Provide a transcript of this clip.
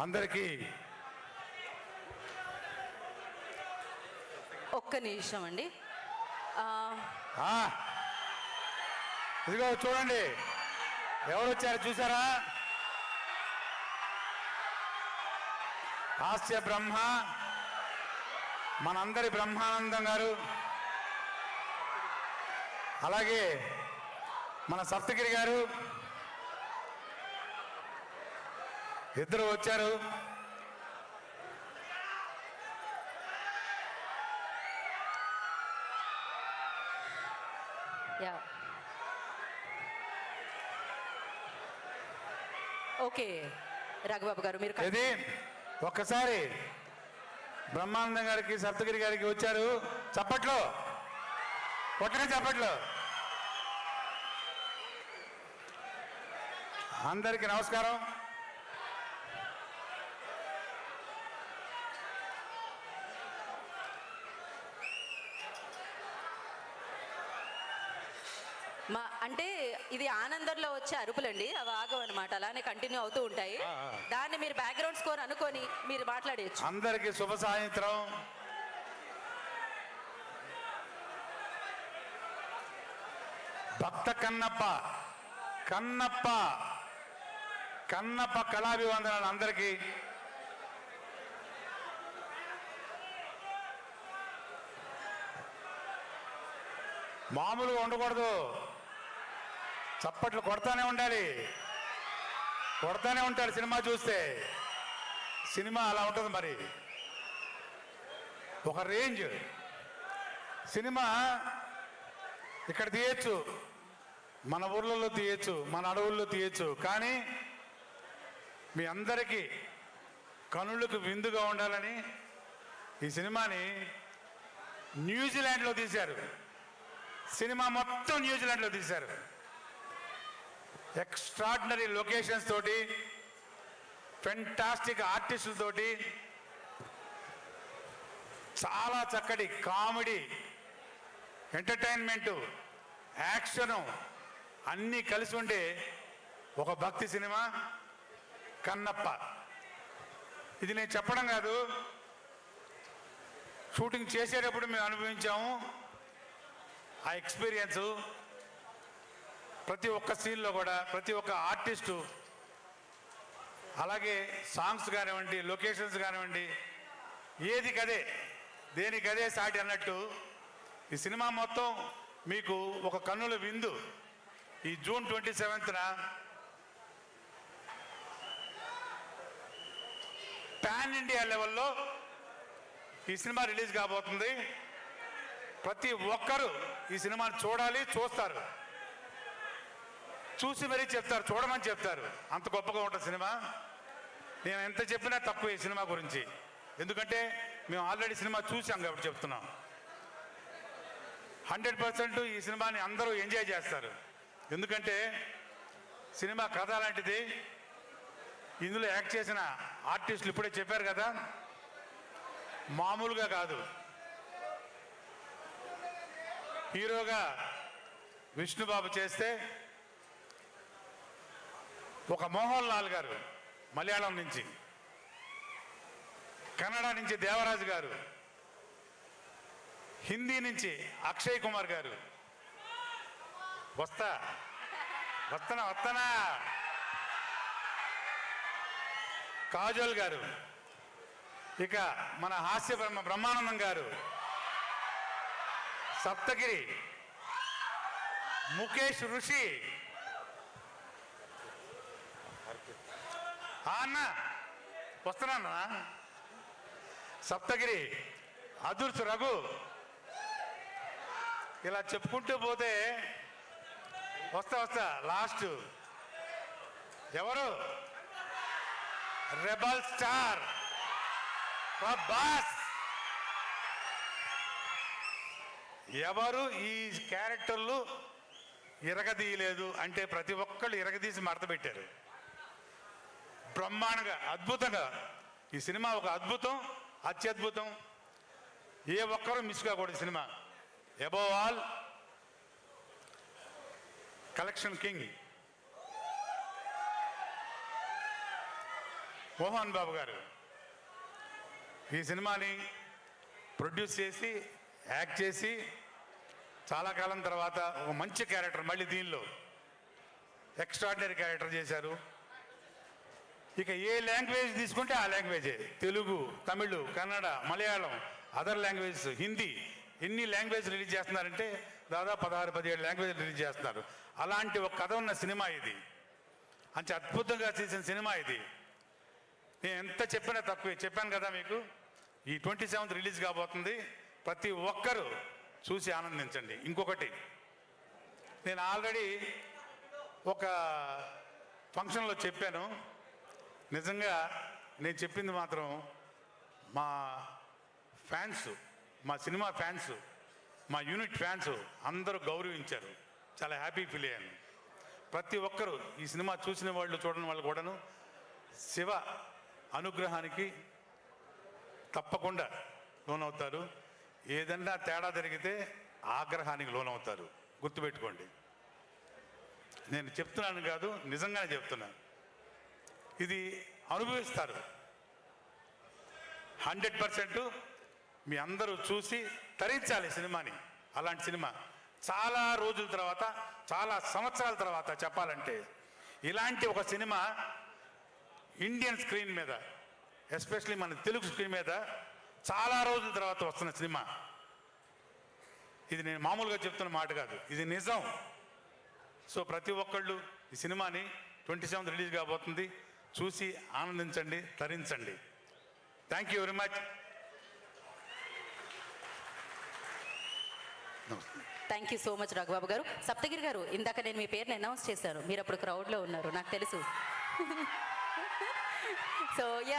అందరికీ ఒక్క నిమిషం అండి. ఇదిగో చూడండి ఎవరు వచ్చారు చూసారా? హాస్య బ్రహ్మ మనందరి బ్రహ్మానందం గారు, అలాగే మన సప్తగిరి గారు ఇద్దరు వచ్చారు. ఓకే రఘుబాబు గారు మీరు ఇది ఒక్కసారి బ్రహ్మానందం గారికి సప్తగిరి గారికి వచ్చారు. చప్పట్లో కొట్టని చప్పట్లో. అందరికీ నమస్కారం. అంటే ఇది ఆనందంలో వచ్చే అరుపులండి, అవి ఆగవు అనమాట, అలానే కంటిన్యూ అవుతూ ఉంటాయి. దాన్ని మీరు బ్యాక్గ్రౌండ్ స్కోర్ అనుకొని మీరు మాట్లాడేయచ్చు. అందరికీ శుభ సాయంత్రం. భక్త కన్నప్ప కన్నప్ప కన్నప్ప కళాభివందనాలు అందరికీ. మామూలుగా ఉండకూడదు, చప్పట్లు కొడతానే ఉండాలి, కొడతానే ఉంటారు. సినిమా చూస్తే సినిమా అలా ఉంటుంది. మరి ఒక రేంజ్ సినిమా ఇక్కడ తీయచ్చు, మన ఊర్లలో తీయచ్చు, మన అడవుల్లో తీయచ్చు. కానీ మీ అందరికీ కనులకు విందుగా ఉండాలని ఈ సినిమాని న్యూజిలాండ్లో తీశారు. సినిమా మొత్తం న్యూజిలాండ్లో తీశారు. ఎక్స్ట్రాడినరీ లొకేషన్స్ తోటి, ఫెంటాస్టిక్ ఆర్టిస్టులతోటి, చాలా చక్కటి కామెడీ, ఎంటర్టైన్మెంటు, యాక్షను అన్నీ కలిసి ఉండే ఒక భక్తి సినిమా కన్నప్ప. ఇది నేను చెప్పడం కాదు, షూటింగ్ చేసేటప్పుడు మేము అనుభవించాము. ఆ ఎక్స్పీరియన్సు ప్రతి ఒక్క సీన్లో కూడా ప్రతి ఒక్క ఆర్టిస్టు, అలాగే సాంగ్స్ కానివ్వండి, లొకేషన్స్ కానివ్వండి, ఏది కదే దేనికదే సాటి అన్నట్టు ఈ సినిమా మొత్తం మీకు ఒక కన్నుల విందు. ఈ జూన్ 27న పాన్ ఇండియా లెవెల్లో ఈ సినిమా రిలీజ్ కాబోతుంది. ప్రతి ఒక్కరూ ఈ సినిమాని చూడాలి, చూస్తారు, చూసి మరీ చెప్తారు, చూడమని చెప్తారు. అంత గొప్పగా ఉంటుంది సినిమా. నేను ఎంత చెప్పినా తక్కువ ఈ సినిమా గురించి, ఎందుకంటే మేము ఆల్రెడీ సినిమా చూసాం కాబట్టి చెప్తున్నాం. 100% ఈ సినిమాని అందరూ ఎంజాయ్ చేస్తారు. ఎందుకంటే సినిమా కథ లాంటిది. ఇందులో యాక్ట్ చేసిన ఆర్టిస్టులు ఇప్పుడే చెప్పారు కదా, మామూలుగా కాదు. హీరోగా విష్ణుబాబు చేస్తే, ఒక మోహన్ లాల్ గారు మలయాళం నుంచి, కన్నడ నుంచి దేవరాజు గారు, హిందీ నుంచి అక్షయ్ కుమార్ గారు, వస్తనా కాజోల్ గారు, ఇక మన హాస్య బ్రహ్మానందం గారు, సప్తగిరి, ముఖేష్ ఋషి, అన్న వస్తున్నానా, సప్తగిరి, అదుర్స్ రఘు, ఇలా చెప్పుకుంటూ పోతే వస్తా లాస్ట్ ఎవరు, రెబల్ స్టార్ ప్రభాస్. ఎవరు ఈ క్యారెక్టర్లు ఇరగదీయలేదు అంటే ప్రతి ఒక్కళ్ళు ఇరగదీసి మడత పెట్టారు. బ్రహ్మాండంగా, అద్భుతంగా. ఈ సినిమా ఒక అద్భుతం, అత్యద్భుతం. ఏ ఒక్కరూ మిస్ కాకూడదు cinema. Above all collection king. Mohan Babu garu ఈ సినిమాని ప్రొడ్యూస్ చేసి యాక్ట్ చేసి చాలా కాలం తర్వాత ఒక మంచి క్యారెక్టర్ మళ్ళీ దీనిలో ఎక్స్ట్రాడినరీ క్యారెక్టర్ చేశారు. ఇక ఏ లాంగ్వేజ్ తీసుకుంటే ఆ లాంగ్వేజే, తెలుగు, తమిళ్, కన్నడ, మలయాళం, అదర్ లాంగ్వేజెస్, హిందీ, ఎన్ని లాంగ్వేజ్ రిలీజ్ చేస్తున్నారంటే దాదాపు 16-17 లాంగ్వేజ్ రిలీజ్ చేస్తున్నారు. అలాంటి ఒక కథ ఉన్న సినిమా ఇది, అంత అద్భుతంగా చేసిన సినిమా ఇది. నేను ఎంత చెప్పినా తక్కువే. చెప్పాను కదా మీకు, ఈ 27th రిలీజ్ కాబోతుంది. ప్రతి ఒక్కరూ చూసి ఆనందించండి. ఇంకొకటి, నేను ఆల్రెడీ ఒక ఫంక్షన్లో చెప్పాను. నిజంగా నేను చెప్పింది మాత్రం మా ఫ్యాన్స్, మా సినిమా ఫ్యాన్స్, మా యూనిట్ ఫ్యాన్స్ అందరూ గౌరవించారు. చాలా హ్యాపీ ఫీల్ అయ్యాను. ప్రతి ఒక్కరూ ఈ సినిమా చూసిన వాళ్ళు, చూడని వాళ్ళు కూడాను శివ అనుగ్రహానికి తప్పకుండా లోనవుతారు. ఏదన్నా తేడా జరిగితే ఆగ్రహానికి లోనవుతారు. గుర్తుపెట్టుకోండి. నేను చెప్తున్నాను కాదు, నిజంగానే చెప్తున్నాను. ఇది అనుభవిస్తారు. 100% మీ అందరూ చూసి తరించాలి సినిమాని. అలాంటి సినిమా చాలా రోజుల తర్వాత, చాలా సంవత్సరాల తర్వాత చెప్పాలంటే, ఇలాంటి ఒక సినిమా ఇండియన్ స్క్రీన్ మీద, ఎస్పెషలీ మన తెలుగు స్క్రీన్ మీద చాలా రోజుల తర్వాత వస్తున్న సినిమా ఇది. నేను మామూలుగా చెప్తున్న మాట కాదు, ఇది నిజం. సో ప్రతి ఒక్కళ్ళు ఈ సినిమాని 27th రిలీజ్ కాబోతుంది, చూసి ఆనందించండి, తరించండి. Thank you very much. Thank you so much Raghubabu garu. Saptagiri గారు, ఇందాక నేను మీ పేరుని అనౌన్స్ చేశాను, మీరు అప్పుడు క్రౌడ్లో ఉన్నారు, నాకు తెలుసు. So yeah